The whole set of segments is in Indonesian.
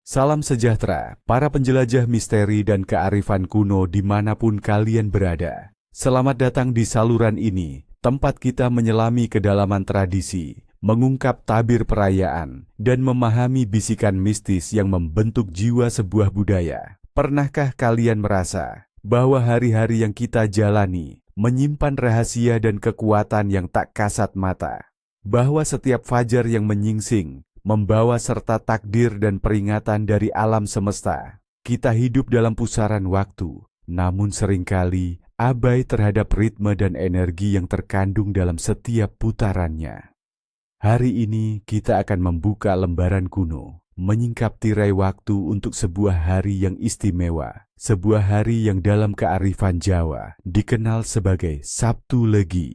Salam sejahtera, para penjelajah misteri dan kearifan kuno dimanapun kalian berada. Selamat datang di saluran ini, tempat kita menyelami kedalaman tradisi, mengungkap tabir perayaan, dan memahami bisikan mistis yang membentuk jiwa sebuah budaya. Pernahkah kalian merasa bahwa hari-hari yang kita jalani menyimpan rahasia dan kekuatan yang tak kasat mata? Bahwa setiap fajar yang menyingsing membawa serta takdir dan peringatan dari alam semesta. Kita hidup dalam pusaran waktu, namun seringkali abai terhadap ritme dan energi yang terkandung dalam setiap putarannya. Hari ini kita akan membuka lembaran kuno, menyingkap tirai waktu untuk sebuah hari yang istimewa, sebuah hari yang dalam kearifan Jawa dikenal sebagai Sabtu Legi.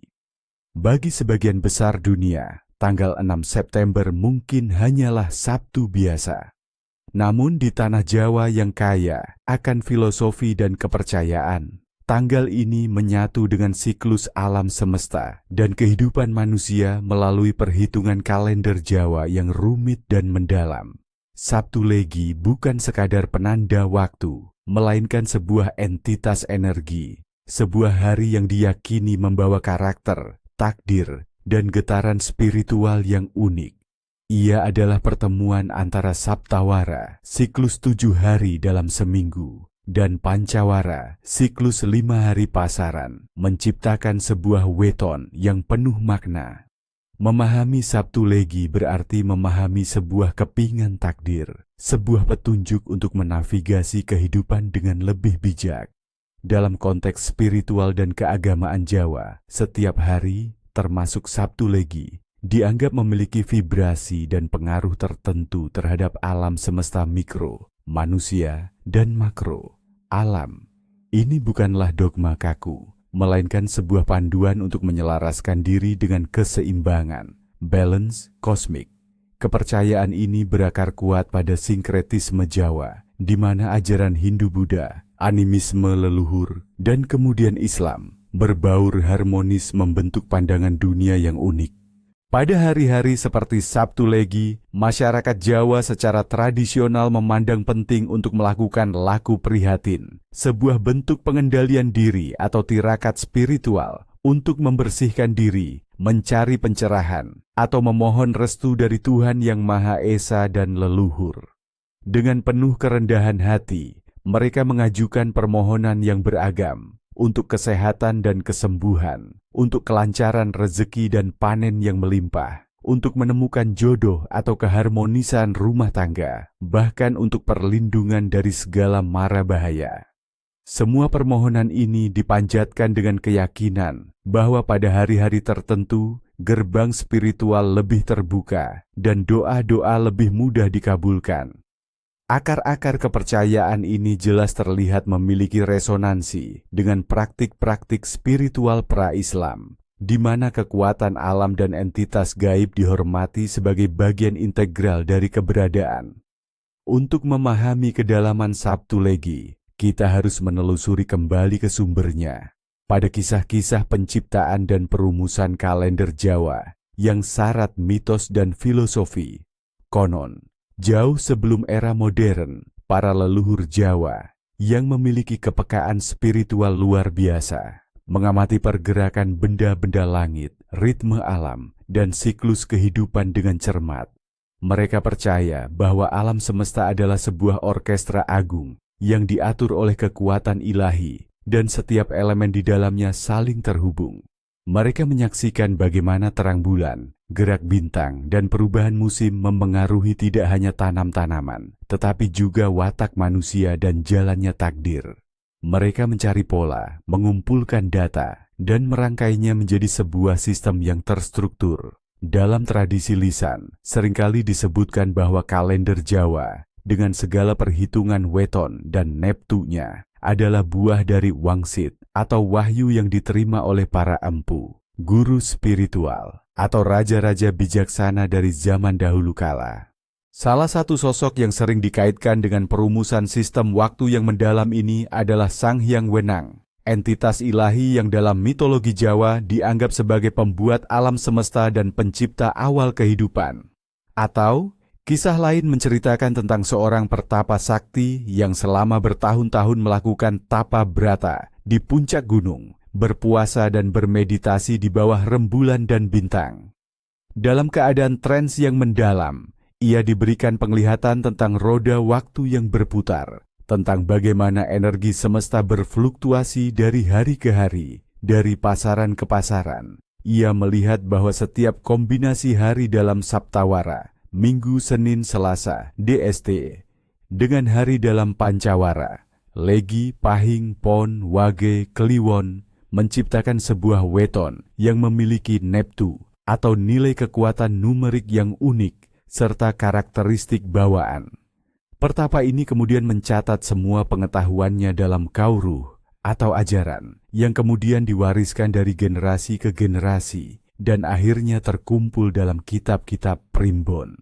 Bagi sebagian besar dunia, tanggal 6 September mungkin hanyalah Sabtu biasa. Namun di tanah Jawa yang kaya akan filosofi dan kepercayaan, tanggal ini menyatu dengan siklus alam semesta dan kehidupan manusia melalui perhitungan kalender Jawa yang rumit dan mendalam. Sabtu Legi bukan sekadar penanda waktu, melainkan sebuah entitas energi, sebuah hari yang diyakini membawa karakter, takdir, dan getaran spiritual yang unik. Ia adalah pertemuan antara Saptawara, siklus 7 hari dalam seminggu, dan Pancawara, siklus 5 hari pasaran, menciptakan sebuah weton yang penuh makna. Memahami Sabtu Legi berarti memahami sebuah kepingan takdir, sebuah petunjuk untuk menavigasi kehidupan dengan lebih bijak. Dalam konteks spiritual dan keagamaan Jawa, setiap hari, termasuk Sabtu Legi, dianggap memiliki vibrasi dan pengaruh tertentu terhadap alam semesta mikro, manusia, dan makro. Alam ini bukanlah dogma kaku, melainkan sebuah panduan untuk menyelaraskan diri dengan keseimbangan, balance kosmik. Kepercayaan ini berakar kuat pada sinkretisme Jawa, di mana ajaran Hindu-Buddha, animisme leluhur, dan kemudian Islam berbaur harmonis membentuk pandangan dunia yang unik. Pada hari-hari seperti Sabtu Legi, masyarakat Jawa secara tradisional memandang penting untuk melakukan laku prihatin, sebuah bentuk pengendalian diri atau tirakat spiritual untuk membersihkan diri, mencari pencerahan, atau memohon restu dari Tuhan Yang Maha Esa dan leluhur. Dengan penuh kerendahan hati, mereka mengajukan permohonan yang beragam, untuk kesehatan dan kesembuhan, untuk kelancaran rezeki dan panen yang melimpah, untuk menemukan jodoh atau keharmonisan rumah tangga, bahkan untuk perlindungan dari segala mara bahaya. Semua permohonan ini dipanjatkan dengan keyakinan bahwa pada hari-hari tertentu, gerbang spiritual lebih terbuka dan doa-doa lebih mudah dikabulkan. Akar-akar kepercayaan ini jelas terlihat memiliki resonansi dengan praktik-praktik spiritual pra-Islam, di mana kekuatan alam dan entitas gaib dihormati sebagai bagian integral dari keberadaan. Untuk memahami kedalaman Sabtu Legi, kita harus menelusuri kembali ke sumbernya, pada kisah-kisah penciptaan dan perumusan kalender Jawa yang syarat mitos dan filosofi. Konon, jauh sebelum era modern, para leluhur Jawa yang memiliki kepekaan spiritual luar biasa, mengamati pergerakan benda-benda langit, ritme alam, dan siklus kehidupan dengan cermat. Mereka percaya bahwa alam semesta adalah sebuah orkestra agung yang diatur oleh kekuatan ilahi, dan setiap elemen di dalamnya saling terhubung. Mereka menyaksikan bagaimana terang bulan, gerak bintang, dan perubahan musim mempengaruhi tidak hanya tanam-tanaman, tetapi juga watak manusia dan jalannya takdir. Mereka mencari pola, mengumpulkan data, dan merangkainya menjadi sebuah sistem yang terstruktur. Dalam tradisi lisan, seringkali disebutkan bahwa kalender Jawa, dengan segala perhitungan weton dan neptunya, adalah buah dari wangsit atau wahyu yang diterima oleh para empu, guru spiritual, atau raja-raja bijaksana dari zaman dahulu kala. Salah satu sosok yang sering dikaitkan dengan perumusan sistem waktu yang mendalam ini adalah Sang Hyang Wenang, entitas ilahi yang dalam mitologi Jawa dianggap sebagai pembuat alam semesta dan pencipta awal kehidupan. Atau Kisah lain menceritakan tentang seorang pertapa sakti yang selama bertahun-tahun melakukan tapa brata di puncak gunung, berpuasa dan bermeditasi di bawah rembulan dan bintang. Dalam keadaan trans yang mendalam, ia diberikan penglihatan tentang roda waktu yang berputar, tentang bagaimana energi semesta berfluktuasi dari hari ke hari, dari pasaran ke pasaran. Ia melihat bahwa setiap kombinasi hari dalam Saptawara, Minggu, Senin, Selasa, DST, dengan hari dalam Pancawara, Legi, Pahing, Pon, Wage, Kliwon, menciptakan sebuah weton yang memiliki neptu atau nilai kekuatan numerik yang unik serta karakteristik bawaan. Pertapa ini kemudian mencatat semua pengetahuannya dalam kauruh atau ajaran yang kemudian diwariskan dari generasi ke generasi dan akhirnya terkumpul dalam kitab-kitab primbon.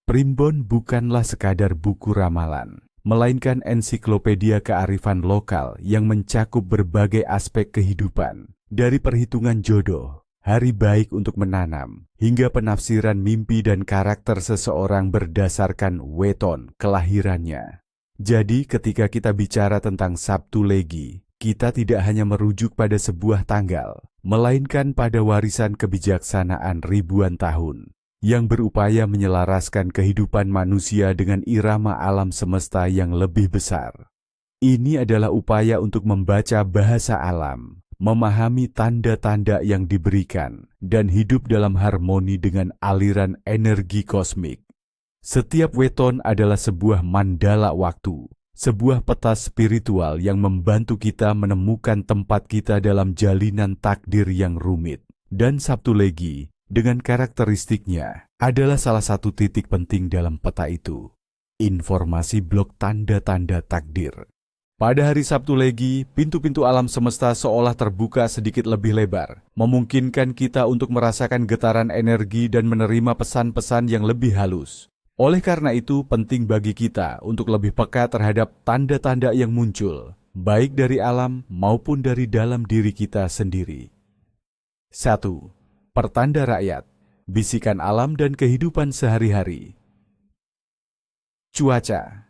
Primbon bukanlah sekadar buku ramalan, melainkan ensiklopedia kearifan lokal yang mencakup berbagai aspek kehidupan, dari perhitungan jodoh, hari baik untuk menanam, hingga penafsiran mimpi dan karakter seseorang berdasarkan weton kelahirannya. Jadi ketika kita bicara tentang Sabtu Legi, kita tidak hanya merujuk pada sebuah tanggal, melainkan pada warisan kebijaksanaan ribuan tahun yang berupaya menyelaraskan kehidupan manusia dengan irama alam semesta yang lebih besar. Ini adalah upaya untuk membaca bahasa alam, memahami tanda-tanda yang diberikan, dan hidup dalam harmoni dengan aliran energi kosmik. Setiap weton adalah sebuah mandala waktu, sebuah peta spiritual yang membantu kita menemukan tempat kita dalam jalinan takdir yang rumit. Dan Sabtu Legi, dengan karakteristiknya, adalah salah satu titik penting dalam peta itu. Informasi blok tanda-tanda takdir. Pada hari Sabtu Legi, pintu-pintu alam semesta seolah terbuka sedikit lebih lebar, memungkinkan kita untuk merasakan getaran energi dan menerima pesan-pesan yang lebih halus. Oleh karena itu, penting bagi kita untuk lebih peka terhadap tanda-tanda yang muncul, baik dari alam maupun dari dalam diri kita sendiri. 1. Pertanda rakyat, bisikan alam dan kehidupan sehari-hari. Cuaca.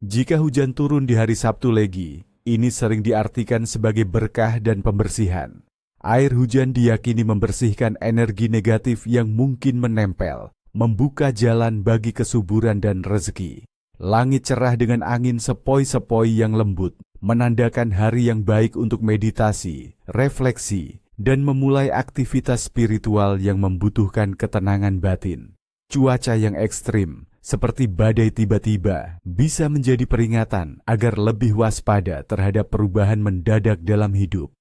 Jika hujan turun di hari Sabtu Legi, ini sering diartikan sebagai berkah dan pembersihan. Air hujan diyakini membersihkan energi negatif yang mungkin menempel, membuka jalan bagi kesuburan dan rezeki. Langit cerah dengan angin sepoi-sepoi yang lembut, menandakan hari yang baik untuk meditasi, refleksi, dan memulai aktivitas spiritual yang membutuhkan ketenangan batin. Cuaca yang ekstrim, seperti badai tiba-tiba, bisa menjadi peringatan agar lebih waspada terhadap perubahan mendadak dalam hidup.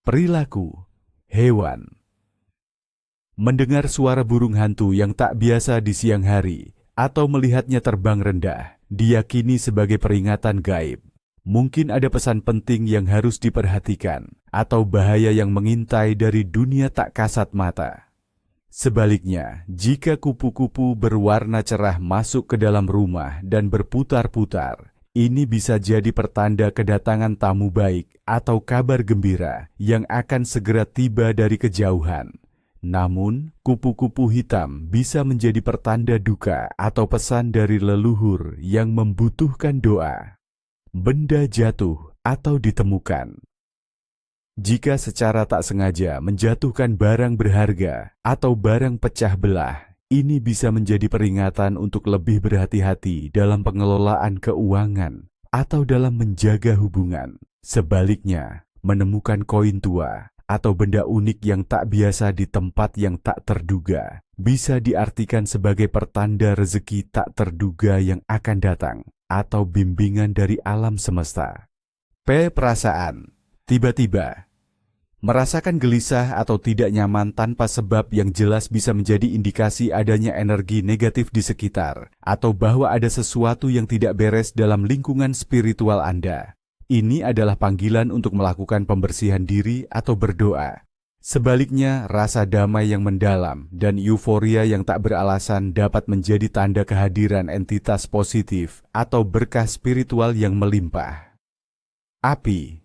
Perilaku hewan. Mendengar suara burung hantu yang tak biasa di siang hari atau melihatnya terbang rendah, diyakini sebagai peringatan gaib. Mungkin ada pesan penting yang harus diperhatikan atau bahaya yang mengintai dari dunia tak kasat mata. Sebaliknya, jika kupu-kupu berwarna cerah masuk ke dalam rumah dan berputar-putar, ini bisa jadi pertanda kedatangan tamu baik atau kabar gembira yang akan segera tiba dari kejauhan. Namun, kupu-kupu hitam bisa menjadi pertanda duka atau pesan dari leluhur yang membutuhkan doa. Benda jatuh atau ditemukan. Jika secara tak sengaja menjatuhkan barang berharga atau barang pecah belah, ini bisa menjadi peringatan untuk lebih berhati-hati dalam pengelolaan keuangan atau dalam menjaga hubungan. Sebaliknya, menemukan koin tua atau benda unik yang tak biasa di tempat yang tak terduga bisa diartikan sebagai pertanda rezeki tak terduga yang akan datang atau bimbingan dari alam semesta. Perasaan. Tiba-tiba, merasakan gelisah atau tidak nyaman tanpa sebab yang jelas bisa menjadi indikasi adanya energi negatif di sekitar atau bahwa ada sesuatu yang tidak beres dalam lingkungan spiritual Anda. Ini adalah panggilan untuk melakukan pembersihan diri atau berdoa. Sebaliknya, rasa damai yang mendalam dan euforia yang tak beralasan dapat menjadi tanda kehadiran entitas positif atau berkah spiritual yang melimpah. Api.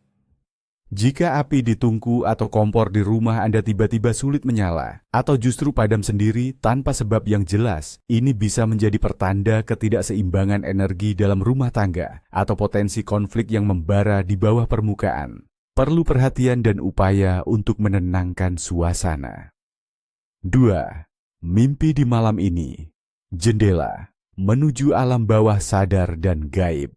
Jika api di tungku atau kompor di rumah Anda tiba-tiba sulit menyala, atau justru padam sendiri tanpa sebab yang jelas, ini bisa menjadi pertanda ketidakseimbangan energi dalam rumah tangga atau potensi konflik yang membara di bawah permukaan. Perlu perhatian dan upaya untuk menenangkan suasana. 2. Mimpi di malam ini. Jendela menuju alam bawah sadar dan gaib.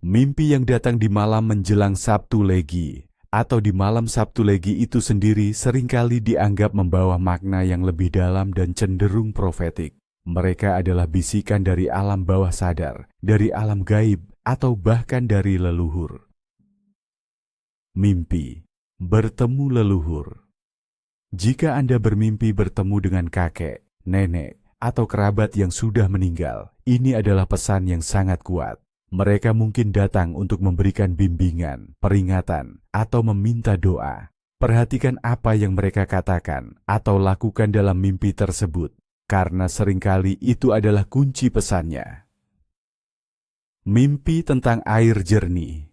Mimpi yang datang di malam menjelang Sabtu Legi atau di malam Sabtu Legi itu sendiri seringkali dianggap membawa makna yang lebih dalam dan cenderung profetik. Mereka adalah bisikan dari alam bawah sadar, dari alam gaib, atau bahkan dari leluhur. Mimpi bertemu leluhur. Jika Anda bermimpi bertemu dengan kakek, nenek, atau kerabat yang sudah meninggal, ini adalah pesan yang sangat kuat. Mereka mungkin datang untuk memberikan bimbingan, peringatan, atau meminta doa. Perhatikan apa yang mereka katakan atau lakukan dalam mimpi tersebut, karena seringkali itu adalah kunci pesannya. Mimpi tentang air jernih.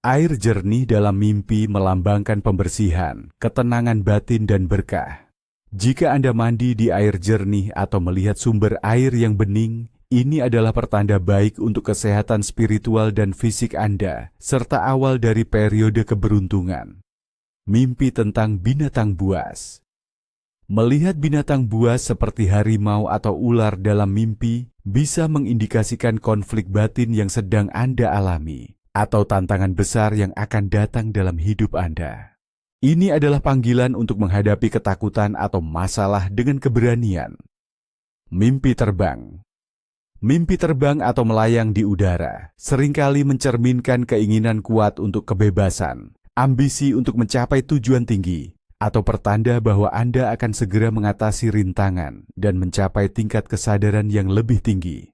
Air jernih dalam mimpi melambangkan pembersihan, ketenangan batin dan berkah. Jika Anda mandi di air jernih atau melihat sumber air yang bening, ini adalah pertanda baik untuk kesehatan spiritual dan fisik Anda, serta awal dari periode keberuntungan. Mimpi tentang binatang buas. Melihat binatang buas seperti harimau atau ular dalam mimpi bisa mengindikasikan konflik batin yang sedang Anda alami, atau tantangan besar yang akan datang dalam hidup Anda. Ini adalah panggilan untuk menghadapi ketakutan atau masalah dengan keberanian. Mimpi terbang. Mimpi terbang atau melayang di udara seringkali mencerminkan keinginan kuat untuk kebebasan, ambisi untuk mencapai tujuan tinggi, atau pertanda bahwa Anda akan segera mengatasi rintangan dan mencapai tingkat kesadaran yang lebih tinggi.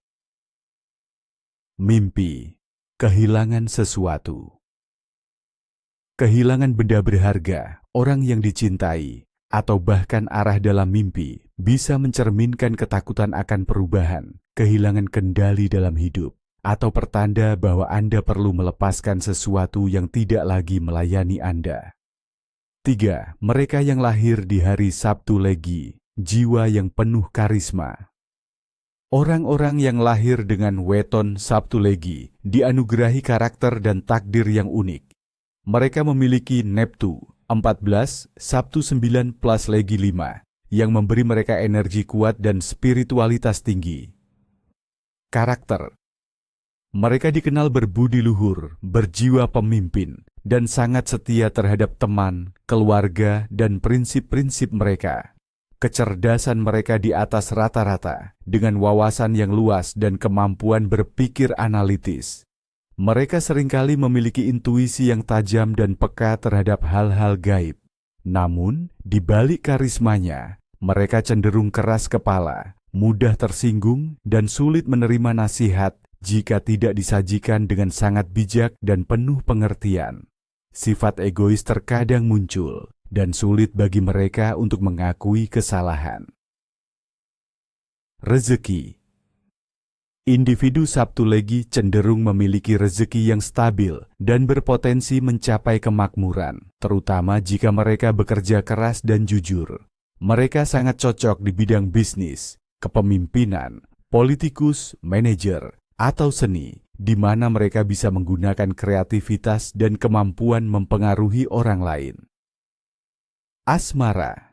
Mimpi kehilangan sesuatu. Kehilangan benda berharga, orang yang dicintai, atau bahkan arah dalam mimpi bisa mencerminkan ketakutan akan perubahan, kehilangan kendali dalam hidup, atau pertanda bahwa Anda perlu melepaskan sesuatu yang tidak lagi melayani Anda. 3. Mereka yang lahir di hari Sabtu Legi, jiwa yang penuh karisma. Orang-orang yang lahir dengan weton Sabtu Legi dianugerahi karakter dan takdir yang unik. Mereka memiliki Neptu 14, Sabtu 9 plus Legi 5, yang memberi mereka energi kuat dan spiritualitas tinggi. Karakter. Mereka dikenal berbudi luhur, berjiwa pemimpin, dan sangat setia terhadap teman, keluarga, dan prinsip-prinsip mereka. Kecerdasan mereka di atas rata-rata, dengan wawasan yang luas dan kemampuan berpikir analitis. Mereka seringkali memiliki intuisi yang tajam dan peka terhadap hal-hal gaib. Namun, di balik karismanya, mereka cenderung keras kepala, mudah tersinggung, dan sulit menerima nasihat jika tidak disajikan dengan sangat bijak dan penuh pengertian. Sifat egois terkadang muncul, dan sulit bagi mereka untuk mengakui kesalahan. Rezeki. Individu Sabtu Legi cenderung memiliki rezeki yang stabil dan berpotensi mencapai kemakmuran, terutama jika mereka bekerja keras dan jujur. Mereka sangat cocok di bidang bisnis, kepemimpinan, politikus, manajer, atau seni, di mana mereka bisa menggunakan kreativitas dan kemampuan mempengaruhi orang lain. Asmara.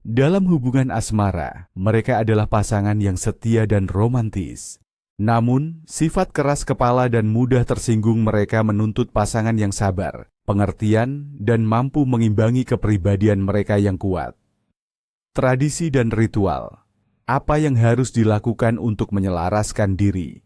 Dalam hubungan asmara, mereka adalah pasangan yang setia dan romantis. Namun, sifat keras kepala dan mudah tersinggung mereka menuntut pasangan yang sabar, pengertian, dan mampu mengimbangi kepribadian mereka yang kuat. Tradisi dan ritual. Apa yang harus dilakukan untuk menyelaraskan diri?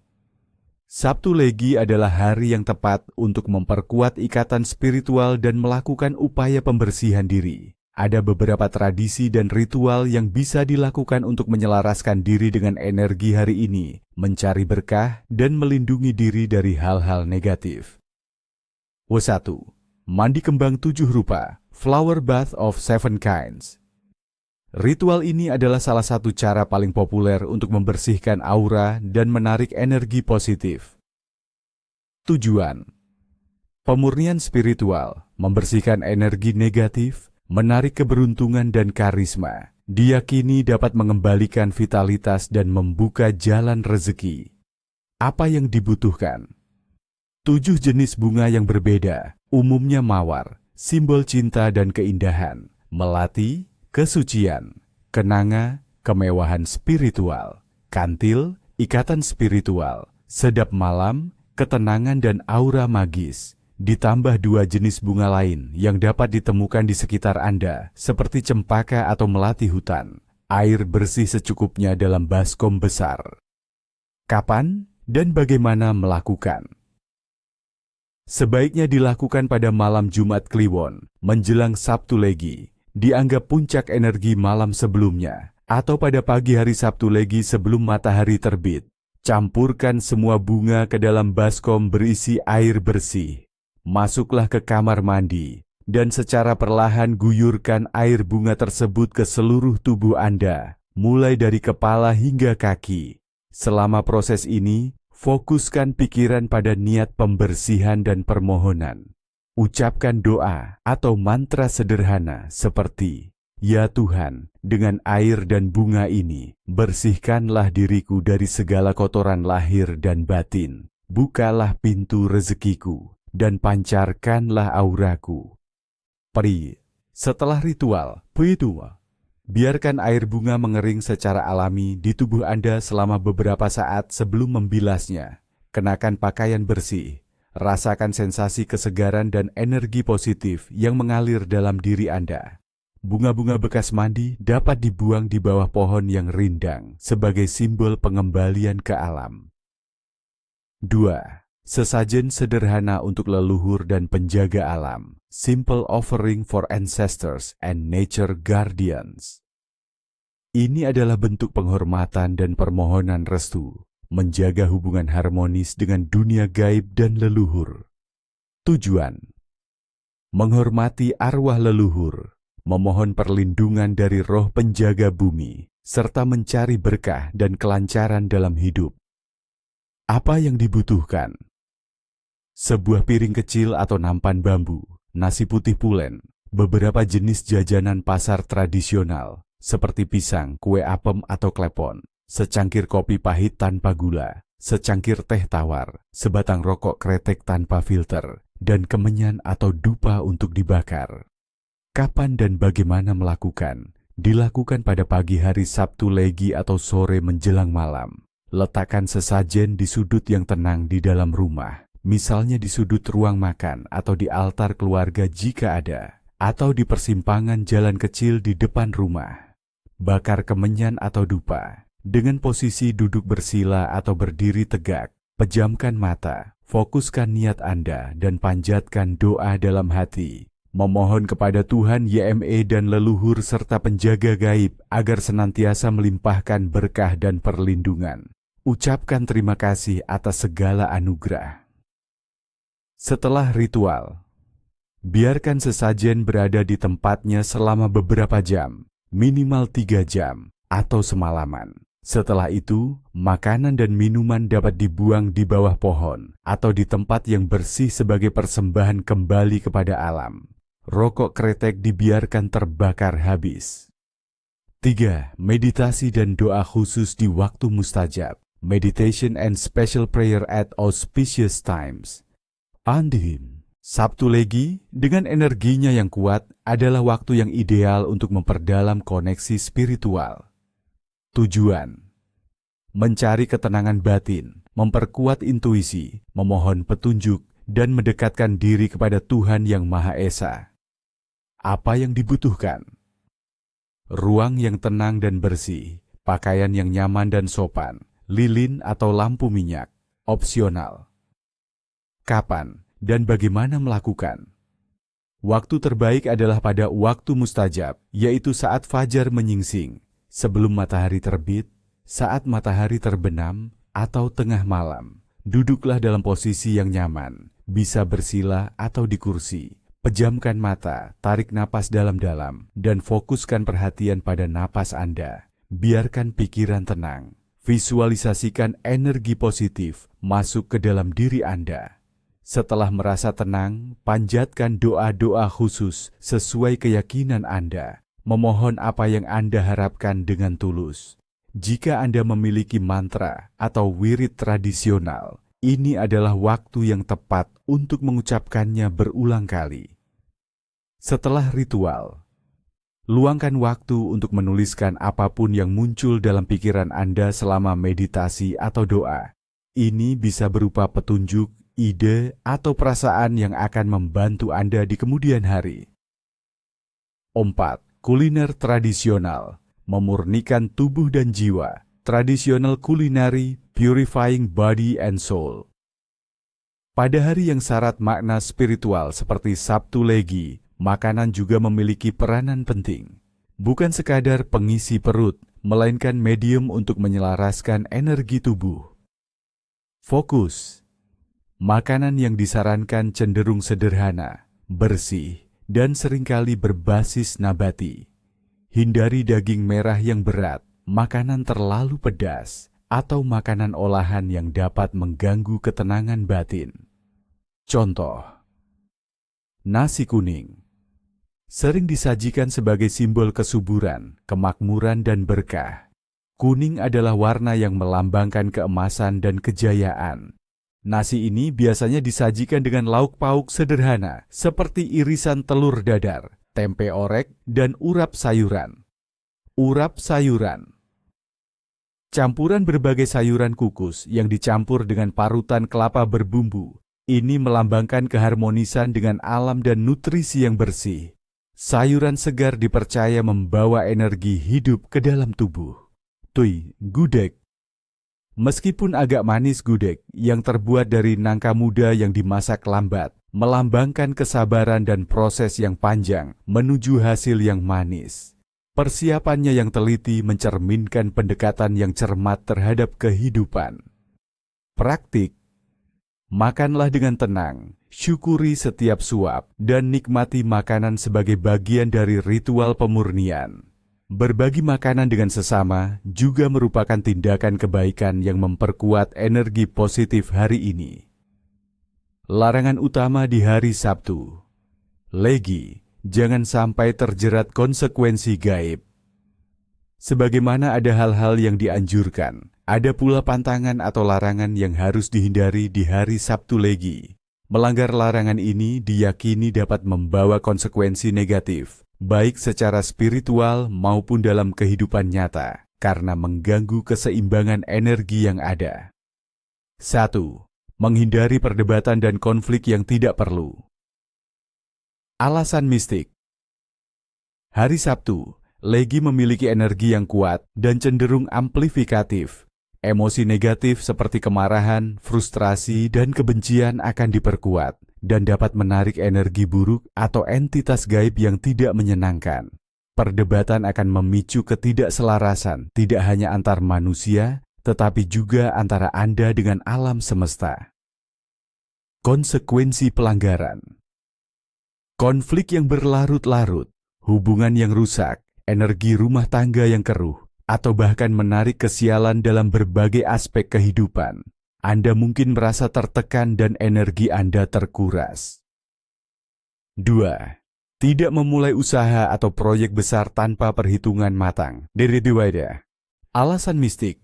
Sabtu Legi adalah hari yang tepat untuk memperkuat ikatan spiritual dan melakukan upaya pembersihan diri. Ada beberapa tradisi dan ritual yang bisa dilakukan untuk menyelaraskan diri dengan energi hari ini, mencari berkah dan melindungi diri dari hal-hal negatif. 1. Mandi kembang 7 rupa, Flower Bath of 7 Kinds. Ritual ini adalah salah satu cara paling populer untuk membersihkan aura dan menarik energi positif. Tujuan: Pemurnian spiritual, membersihkan energi negatif, menarik keberuntungan dan karisma, diyakini dapat mengembalikan vitalitas dan membuka jalan rezeki. Apa yang dibutuhkan? 7 jenis bunga yang berbeda, umumnya mawar, simbol cinta dan keindahan, melati, kesucian, kenanga, kemewahan spiritual, kantil, ikatan spiritual, sedap malam, ketenangan dan aura magis. Ditambah 2 jenis bunga lain yang dapat ditemukan di sekitar Anda, seperti cempaka atau melati hutan. Air bersih secukupnya dalam baskom besar. Kapan dan bagaimana melakukan? Sebaiknya dilakukan pada malam Jumat Kliwon, menjelang Sabtu Legi, dianggap puncak energi malam sebelumnya, atau pada pagi hari Sabtu Legi sebelum matahari terbit. Campurkan semua bunga ke dalam baskom berisi air bersih. Masuklah ke kamar mandi, dan secara perlahan guyurkan air bunga tersebut ke seluruh tubuh Anda, mulai dari kepala hingga kaki. Selama proses ini, fokuskan pikiran pada niat pembersihan dan permohonan. Ucapkan doa atau mantra sederhana seperti, "Ya Tuhan, dengan air dan bunga ini, bersihkanlah diriku dari segala kotoran lahir dan batin. Bukalah pintu rezekiku, dan pancarkanlah auraku." Setelah ritual, biarkan air bunga mengering secara alami di tubuh Anda selama beberapa saat sebelum membilasnya. Kenakan pakaian bersih, rasakan sensasi kesegaran dan energi positif yang mengalir dalam diri Anda. Bunga-bunga bekas mandi dapat dibuang di bawah pohon yang rindang sebagai simbol pengembalian ke alam. 2. Sesajen sederhana untuk leluhur dan penjaga alam. Simple offering for ancestors and nature guardians. Ini adalah bentuk penghormatan dan permohonan restu, menjaga hubungan harmonis dengan dunia gaib dan leluhur. Tujuan: menghormati arwah leluhur, memohon perlindungan dari roh penjaga bumi, serta mencari berkah dan kelancaran dalam hidup. Apa yang dibutuhkan? Sebuah piring kecil atau nampan bambu, nasi putih pulen, beberapa jenis jajanan pasar tradisional, seperti pisang, kue apem atau klepon, secangkir kopi pahit tanpa gula, secangkir teh tawar, sebatang rokok kretek tanpa filter, dan kemenyan atau dupa untuk dibakar. Kapan dan bagaimana melakukan? Dilakukan pada pagi hari Sabtu Legi atau sore menjelang malam. Letakkan sesajen di sudut yang tenang di dalam rumah, misalnya di sudut ruang makan atau di altar keluarga jika ada, atau di persimpangan jalan kecil di depan rumah. Bakar kemenyan atau dupa, dengan posisi duduk bersila atau berdiri tegak. Pejamkan mata, fokuskan niat Anda dan panjatkan doa dalam hati. Memohon kepada Tuhan YME dan leluhur serta penjaga gaib agar senantiasa melimpahkan berkah dan perlindungan. Ucapkan terima kasih atas segala anugerah. Setelah ritual, biarkan sesajen berada di tempatnya selama beberapa jam, minimal 3 jam atau semalaman. Setelah itu, makanan dan minuman dapat dibuang di bawah pohon atau di tempat yang bersih sebagai persembahan kembali kepada alam. Rokok kretek dibiarkan terbakar habis. 3. Meditasi dan doa khusus di waktu mustajab. Meditation and special prayer at auspicious times. Andin, Sabtu Legi dengan energinya yang kuat adalah waktu yang ideal untuk memperdalam koneksi spiritual. Tujuan: mencari ketenangan batin, memperkuat intuisi, memohon petunjuk, dan mendekatkan diri kepada Tuhan Yang Maha Esa. Apa yang dibutuhkan? Ruang yang tenang dan bersih, pakaian yang nyaman dan sopan, lilin atau lampu minyak, opsional. Kapan dan bagaimana melakukan? Waktu terbaik adalah pada waktu mustajab, yaitu saat fajar menyingsing, sebelum matahari terbit, saat matahari terbenam, atau tengah malam. Duduklah dalam posisi yang nyaman, bisa bersila atau di kursi. Pejamkan mata, tarik napas dalam-dalam, dan fokuskan perhatian pada napas Anda. Biarkan pikiran tenang. Visualisasikan energi positif masuk ke dalam diri Anda. Setelah merasa tenang, panjatkan doa-doa khusus sesuai keyakinan Anda, memohon apa yang Anda harapkan dengan tulus. Jika Anda memiliki mantra atau wirid tradisional, ini adalah waktu yang tepat untuk mengucapkannya berulang kali. Setelah ritual, luangkan waktu untuk menuliskan apapun yang muncul dalam pikiran Anda selama meditasi atau doa. Ini bisa berupa petunjuk, ide, atau perasaan yang akan membantu Anda di kemudian hari. 4. Kuliner tradisional, memurnikan tubuh dan jiwa. Traditional culinary, purifying body and soul. Pada hari yang syarat makna spiritual seperti Sabtu Legi, makanan juga memiliki peranan penting. Bukan sekadar pengisi perut, melainkan medium untuk menyelaraskan energi tubuh. Fokus. Makanan yang disarankan cenderung sederhana, bersih, dan seringkali berbasis nabati. Hindari daging merah yang berat, makanan terlalu pedas, atau makanan olahan yang dapat mengganggu ketenangan batin. Contoh, nasi kuning. Sering disajikan sebagai simbol kesuburan, kemakmuran, dan berkah. Kuning adalah warna yang melambangkan keemasan dan kejayaan. Nasi ini biasanya disajikan dengan lauk pauk sederhana seperti irisan telur dadar, tempe orek, dan urap sayuran. Urap sayuran. Campuran berbagai sayuran kukus yang dicampur dengan parutan kelapa berbumbu. Ini melambangkan keharmonisan dengan alam dan nutrisi yang bersih. Sayuran segar dipercaya membawa energi hidup ke dalam tubuh. Gudeg. Meskipun agak manis, gudeg yang terbuat dari nangka muda yang dimasak lambat, melambangkan kesabaran dan proses yang panjang menuju hasil yang manis. Persiapannya yang teliti mencerminkan pendekatan yang cermat terhadap kehidupan. Praktik. Makanlah dengan tenang, syukuri setiap suap, dan nikmati makanan sebagai bagian dari ritual pemurnian. Berbagi makanan dengan sesama juga merupakan tindakan kebaikan yang memperkuat energi positif hari ini. Larangan utama di hari Sabtu. Legi, jangan sampai terjerat konsekuensi gaib. Sebagaimana ada hal-hal yang dianjurkan, ada pula pantangan atau larangan yang harus dihindari di hari Sabtu Legi. Melanggar larangan ini diyakini dapat membawa konsekuensi negatif, baik secara spiritual maupun dalam kehidupan nyata, karena mengganggu keseimbangan energi yang ada. 1. Menghindari perdebatan dan konflik yang tidak perlu. Alasan mistik. Hari Sabtu, Legi memiliki energi yang kuat dan cenderung amplifikatif. Emosi negatif seperti kemarahan, frustrasi, dan kebencian akan diperkuat dan dapat menarik energi buruk atau entitas gaib yang tidak menyenangkan. Perdebatan akan memicu ketidakselarasan tidak hanya antar manusia, tetapi juga antara Anda dengan alam semesta. Konsekuensi pelanggaran. Konflik yang berlarut-larut, hubungan yang rusak, energi rumah tangga yang keruh, atau bahkan menarik kesialan dalam berbagai aspek kehidupan. Anda mungkin merasa tertekan dan energi Anda terkuras. 2. Tidak memulai usaha atau proyek besar tanpa perhitungan matang. Alasan mistik.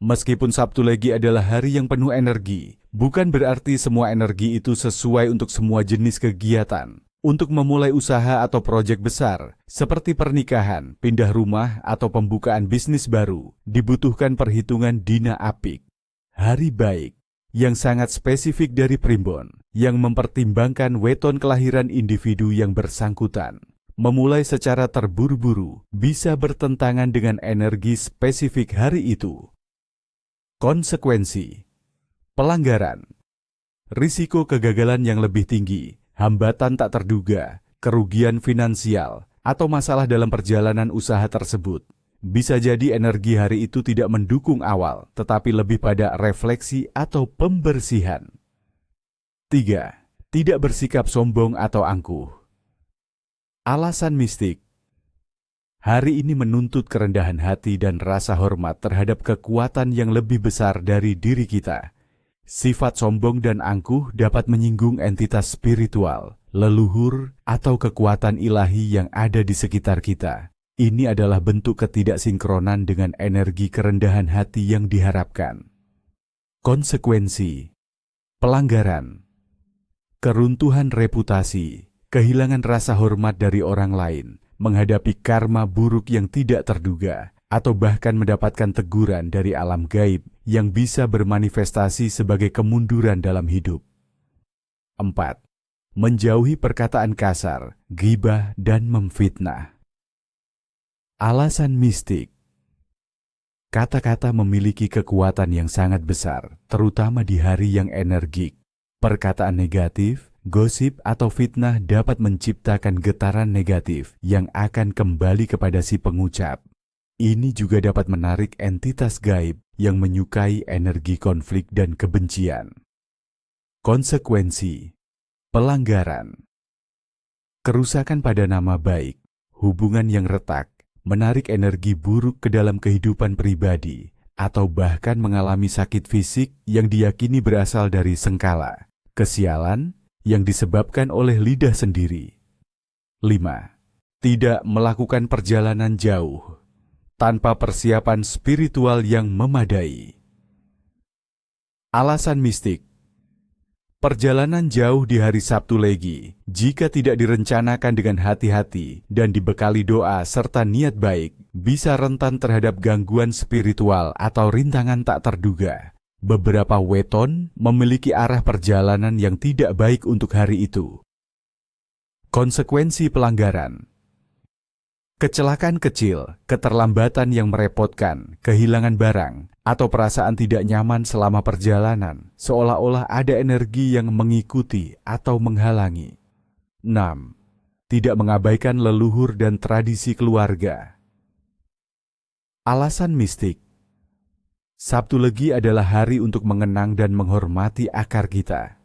Meskipun Sabtu Legi adalah hari yang penuh energi, bukan berarti semua energi itu sesuai untuk semua jenis kegiatan. Untuk memulai usaha atau proyek besar, seperti pernikahan, pindah rumah, atau pembukaan bisnis baru, dibutuhkan perhitungan dina apik. Hari baik, yang sangat spesifik dari primbon, yang mempertimbangkan weton kelahiran individu yang bersangkutan. Memulai secara terburu-buru bisa bertentangan dengan energi spesifik hari itu. Konsekuensi. Pelanggaran. Risiko kegagalan yang lebih tinggi, hambatan tak terduga, kerugian finansial, atau masalah dalam perjalanan usaha tersebut. Bisa jadi energi hari itu tidak mendukung awal, tetapi lebih pada refleksi atau pembersihan. 3. Tidak bersikap sombong atau angkuh. Alasan mistik. Hari ini menuntut kerendahan hati dan rasa hormat terhadap kekuatan yang lebih besar dari diri kita. Sifat sombong dan angkuh dapat menyinggung entitas spiritual, leluhur, atau kekuatan ilahi yang ada di sekitar kita. Ini adalah bentuk ketidaksinkronan dengan energi kerendahan hati yang diharapkan. Konsekuensi: pelanggaran, keruntuhan reputasi, kehilangan rasa hormat dari orang lain, menghadapi karma buruk yang tidak terduga, atau bahkan mendapatkan teguran dari alam gaib yang bisa bermanifestasi sebagai kemunduran dalam hidup. 4. Menjauhi perkataan kasar, ghibah, dan memfitnah. Alasan mistik. Kata-kata memiliki kekuatan yang sangat besar, terutama di hari yang energik. Perkataan negatif, gosip, atau fitnah dapat menciptakan getaran negatif yang akan kembali kepada si pengucap. Ini juga dapat menarik entitas gaib yang menyukai energi konflik dan kebencian. Konsekuensi: pelanggaran, kerusakan pada nama baik, hubungan yang retak, menarik energi buruk ke dalam kehidupan pribadi, atau bahkan mengalami sakit fisik yang diyakini berasal dari sengkala, kesialan yang disebabkan oleh lidah sendiri. 5. Tidak melakukan perjalanan jauh tanpa persiapan spiritual yang memadai. Alasan mistik. Perjalanan jauh di hari Sabtu Legi, jika tidak direncanakan dengan hati-hati dan dibekali doa serta niat baik, bisa rentan terhadap gangguan spiritual atau rintangan tak terduga. Beberapa weton memiliki arah perjalanan yang tidak baik untuk hari itu. Konsekuensi pelanggaran: kecelakaan kecil, keterlambatan yang merepotkan, kehilangan barang, atau perasaan tidak nyaman selama perjalanan, seolah-olah ada energi yang mengikuti atau menghalangi. 6. Tidak mengabaikan leluhur dan tradisi keluarga. Alasan mistik. Sabtu Legi adalah hari untuk mengenang dan menghormati akar kita.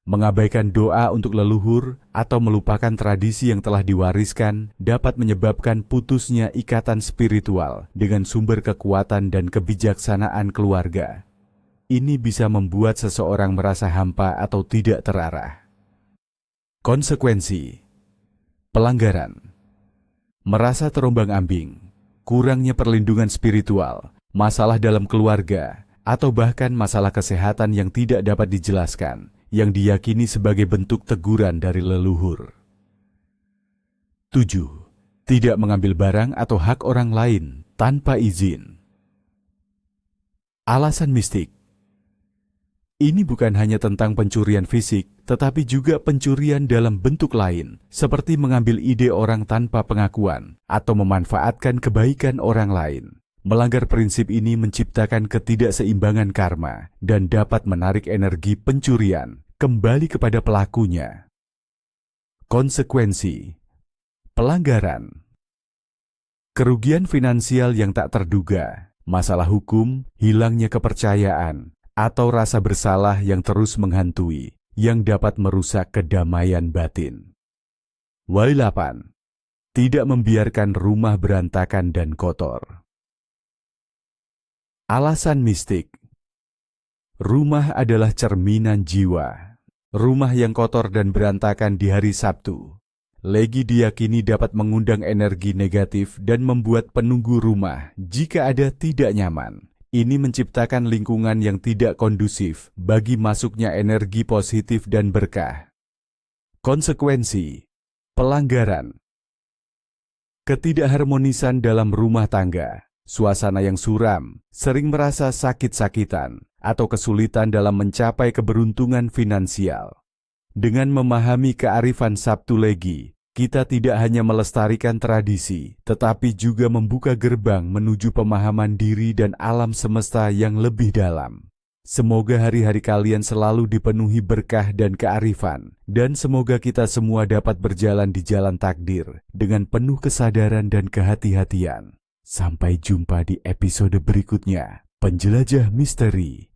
Mengabaikan doa untuk leluhur atau melupakan tradisi yang telah diwariskan dapat menyebabkan putusnya ikatan spiritual dengan sumber kekuatan dan kebijaksanaan keluarga. Ini bisa membuat seseorang merasa hampa atau tidak terarah. Konsekuensi: pelanggaran, merasa terombang-ambing, kurangnya perlindungan spiritual, masalah dalam keluarga, atau bahkan masalah kesehatan yang tidak dapat dijelaskan, yang diyakini sebagai bentuk teguran dari leluhur. 7. Tidak mengambil barang atau hak orang lain tanpa izin. Alasan mistik. Ini bukan hanya tentang pencurian fisik, tetapi juga pencurian dalam bentuk lain, seperti mengambil ide orang tanpa pengakuan atau memanfaatkan kebaikan orang lain. Melanggar prinsip ini menciptakan ketidakseimbangan karma dan dapat menarik energi pencurian kembali kepada pelakunya. Konsekuensi: pelanggaran, kerugian finansial yang tak terduga, masalah hukum, hilangnya kepercayaan, atau rasa bersalah yang terus menghantui, yang dapat merusak kedamaian batin. 8. Tidak membiarkan rumah berantakan dan kotor. Alasan mistik. Rumah adalah cerminan jiwa. Rumah yang kotor dan berantakan di hari Sabtu Legi diyakini dapat mengundang energi negatif dan membuat penunggu rumah jika ada tidak nyaman. Ini menciptakan lingkungan yang tidak kondusif bagi masuknya energi positif dan berkah. Konsekuensi: pelanggaran, ketidakharmonisan dalam rumah tangga, suasana yang suram, sering merasa sakit-sakitan, atau kesulitan dalam mencapai keberuntungan finansial. Dengan memahami kearifan Sabtu Legi, kita tidak hanya melestarikan tradisi, tetapi juga membuka gerbang menuju pemahaman diri dan alam semesta yang lebih dalam. Semoga hari-hari kalian selalu dipenuhi berkah dan kearifan, dan semoga kita semua dapat berjalan di jalan takdir dengan penuh kesadaran dan kehati-hatian. Sampai jumpa di episode berikutnya, Penjelajah Misteri.